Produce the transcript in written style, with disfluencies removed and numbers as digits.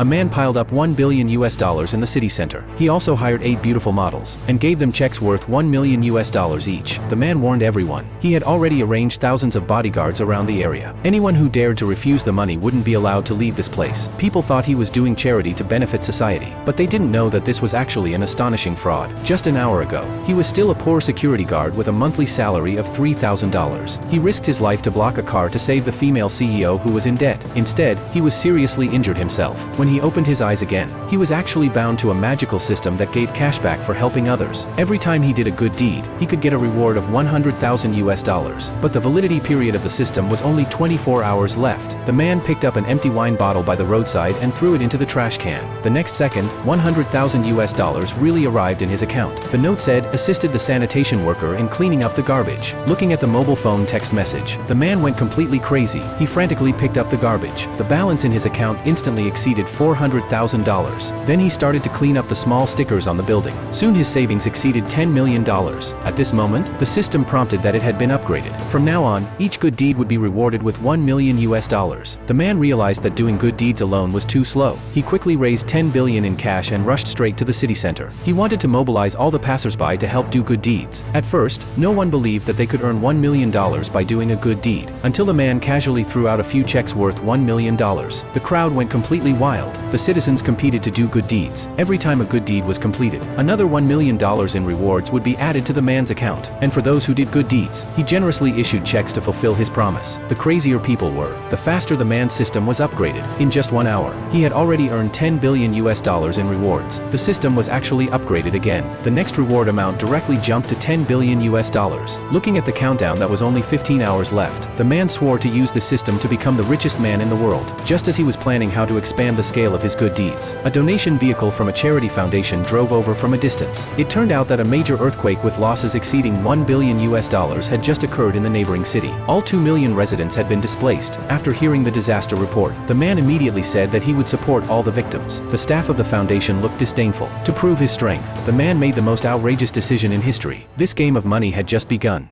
A man piled up $1 billion in the city center. He also hired 8 beautiful models and gave them checks worth $1 million each. The man warned everyone. He had already arranged thousands of bodyguards around the area. Anyone who dared to refuse the money wouldn't be allowed to leave this place. People thought he was doing charity to benefit society, but they didn't know that this was actually an astonishing fraud. Just an hour ago, he was still a poor security guard with a monthly salary of $3,000. He risked his life to block a car to save the female CEO who was in debt. Instead, he was seriously injured himself. When he opened his eyes again, he was actually bound to a magical system that gave cashback for helping others. Every time he did a good deed, he could get a reward of $100,000. But the validity period of the system was only 24 hours left. The man picked up an empty wine bottle by the roadside and threw it into the trash can. The next second, $100,000 really arrived in his account. The note said, "Assisted the sanitation worker in cleaning up the garbage." Looking at the mobile phone text message, the man went completely crazy. He frantically picked up the garbage. The balance in his account instantly exceeded $400,000. Then he started to clean up the small stickers on the building. Soon his savings exceeded $10 million. At this moment, the system prompted that it had been upgraded. From now on, each good deed would be rewarded with $1 million. The man realized that doing good deeds alone was too slow. He quickly raised $10 billion in cash and rushed straight to the city center. He wanted to mobilize all the passersby to help do good deeds. At first, no one believed that they could earn $1 million by doing a good deed, until the man casually threw out a few checks worth $1 million. The crowd went completely wild. The citizens competed to do good deeds. Every time a good deed was completed, another $1 million in rewards would be added to the man's account. And for those who did good deeds, he generously issued checks to fulfill his promise. The crazier people were, the faster the man's system was upgraded. In just 1 hour, he had already earned $10 billion in rewards. The system was actually upgraded again. The next reward amount directly jumped to $10 billion. Looking at the countdown that was only 15 hours left, the man swore to use the system to become the richest man in the world. Just as he was planning how to expand the scale of his good deeds, a donation vehicle from a charity foundation drove over from a distance. It turned out that a major earthquake with losses exceeding $1 billion had just occurred in the neighboring city. All 2 million residents had been displaced. After hearing the disaster report, the man immediately said that he would support all the victims. The staff of the foundation looked disdainful. To prove his strength, the man made the most outrageous decision in history. This game of money had just begun.